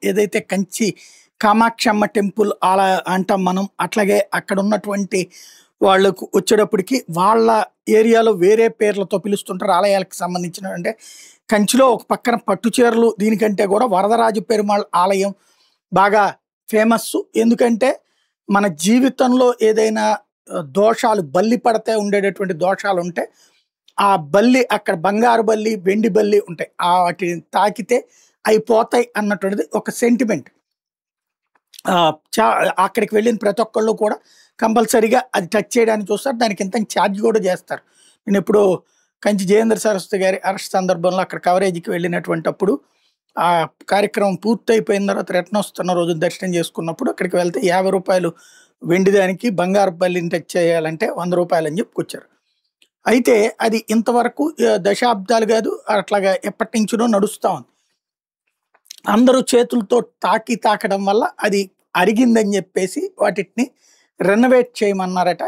ఏదైతే కంచి కామాక్షమ్మ టెంపుల్ అలా అంటాం మనం. అట్లాగే అక్కడ ఉన్నటువంటి వాళ్ళకు వచ్చేటప్పటికి వాళ్ళ ఏరియాలో వేరే పేర్లతో పిలుస్తుంటారు ఆలయాలకు సంబంధించిన. అంటే కంచిలో ఒక పక్కన పట్టు చీరలు దీనికంటే కూడా వరదరాజ పెరుమాళ్ ఆలయం బాగా ఫేమస్. ఎందుకంటే మన జీవితంలో ఏదైనా దోషాలు బల్లి పడితే ఉండేటటువంటి దోషాలు ఉంటే ఆ బల్లి అక్కడ బంగారు బల్లి వెండి బల్లి ఉంటాయి, ఆ వాటిని తాకితే అవి పోతాయి అన్నటువంటిది ఒక సెంటిమెంట్. అక్కడికి వెళ్ళిన ప్రతి ఒక్కళ్ళు కూడా కంపల్సరీగా అది టచ్ చేయడానికి చూస్తారు, దానికి ఇంత ఛార్జ్ కూడా చేస్తారు. నేను ఎప్పుడు కంచి జయేంద్ర సరస్వతి గారి అరెస్ట్ సందర్భంలో అక్కడ కవరేజీకి వెళ్ళినటువంటి అప్పుడు ఆ కార్యక్రమం పూర్తయిపోయిన తర్వాత రిటర్న్ వస్తున్న రోజు దర్శనం చేసుకున్నప్పుడు అక్కడికి వెళ్తే 50 రూపాయలు వెండి దానికి, బంగారు బల్లిని టచ్ చేయాలంటే 100 రూపాయలు అని చెప్పుకొచ్చారు. అయితే అది ఇంతవరకు దశాబ్దాలు కాదు, అట్లాగా ఎప్పటి నుంచినో నడుస్తూ ఉంది. అందరూ చేతులతో తాకడం వల్ల అది అరిగిందని చెప్పేసి వాటిని రెనోవేట్ చేయమన్నారట.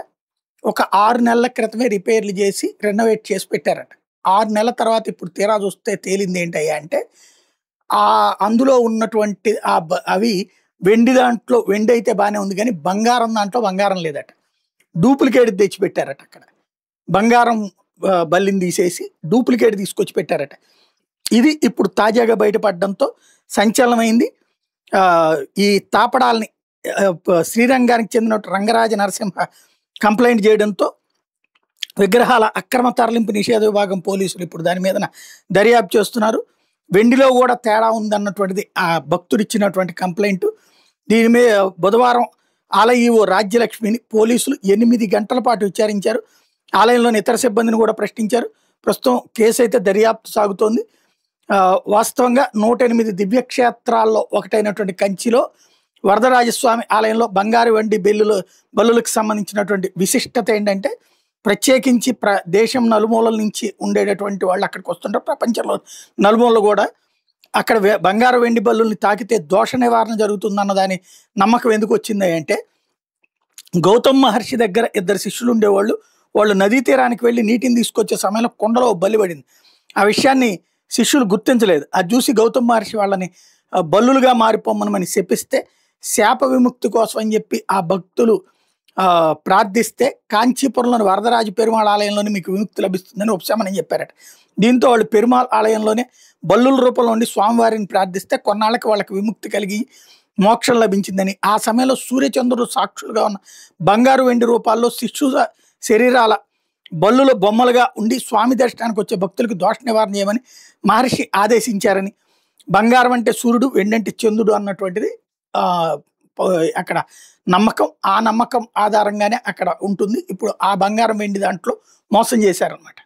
ఒక 6 నెలల క్రితమే రిపేర్లు చేసి రెనోవేట్ చేసి పెట్టారట. 6 నెలల తర్వాత ఇప్పుడు తీరా చూస్తే తేలింది ఏంటయ్యా అంటే అందులో ఉన్నటువంటి అవి వెండి దాంట్లో వెండి అయితే బాగానే ఉంది కానీ బంగారం దాంట్లో బంగారం లేదట. డూప్లికేట్ తెచ్చి పెట్టారట. అక్కడ బంగారం బల్లిని తీసేసి డూప్లికేట్ తీసుకొచ్చి పెట్టారట. ఇది ఇప్పుడు తాజాగా బయటపడడంతో సంచలనమైంది. ఈ తాపడాల్ని శ్రీరంగానికి చెందిన రంగరాజ నరసింహ కంప్లైంట్ చేయడంతో విగ్రహాల అక్రమ తరలింపు నిషేధ విభాగం పోలీసులు ఇప్పుడు దాని మీద దర్యాప్తు చేస్తున్నారు. వెండిలో కూడా తేడా ఉందన్నటువంటిది ఆ భక్తుడు ఇచ్చినటువంటి కంప్లైంట్. దీని మీద బుధవారం ఆలయ ఈవో రాజ్యలక్ష్మిని పోలీసులు 8 గంటల పాటు విచారించారు. ఆలయంలోని ఇతర సిబ్బందిని కూడా ప్రశ్నించారు. ప్రస్తుతం కేసు అయితే దర్యాప్తు సాగుతోంది. వాస్తవంగా 108 దివ్యక్షేత్రాల్లో ఒకటైనటువంటి కంచిలో వరదరాజస్వామి ఆలయంలో బంగారు వెండి బల్లులకు సంబంధించినటువంటి విశిష్టత ఏంటంటే ప్రత్యేకించి దేశం నలుమూలల నుంచి ఉండేటటువంటి వాళ్ళు అక్కడికి వస్తుంటారు. ప్రపంచంలో నలుమూలలు కూడా అక్కడ బంగారు వెండి బల్లుల్ని తాకితే దోష నివారణ జరుగుతుందన్న దాని నమ్మకం ఎందుకు వచ్చింది అంటే గౌతమ్ మహర్షి దగ్గర 2 శిష్యులు ఉండేవాళ్ళు. వాళ్ళు నదీ తీరానికి వెళ్ళి నీటిని తీసుకొచ్చే సమయంలో కొండలో బలి పడింది. ఆ విషయాన్ని శిష్యులు గుర్తించలేదు. అది చూసి గౌతమ్ మహర్షి వాళ్ళని బల్లులుగా మారిపోమని శపిస్తే శాప విముక్తి కోసం అని చెప్పి ఆ భక్తులు ప్రార్థిస్తే కాంచీపురంలోని వరదరాజ పెరుమాళ్ ఆలయంలోనే మీకు విముక్తి లభిస్తుందని ఉపశమనం చెప్పారట. దీంతో వాళ్ళు పెరుమాళ్ ఆలయంలోనే బల్లుల రూపంలో ఉండి స్వామివారిని ప్రార్థిస్తే కొన్నాళ్ళకి వాళ్ళకి విముక్తి కలిగి మోక్షం లభించిందని, ఆ సమయంలో సూర్యచంద్రుడు సాక్షులుగా ఉన్న బంగారు వెండి రూపాల్లో శిష్యుల శరీరాల బల్లుల బొమ్మలుగా ఉండి స్వామి దర్శనానికి వచ్చే భక్తులకు దోష నివారణ చేయమని మహర్షి ఆదేశించారని, బంగారం అంటే సూర్యుడు, వెండంటే చంద్రుడు అన్నటువంటిది అక్కడ నమ్మకం. ఆ నమ్మకం ఆధారంగానే అక్కడ ఉంటుంది. ఇప్పుడు ఆ బంగారం వెండి దాంట్లో మోసం చేశారనమాట.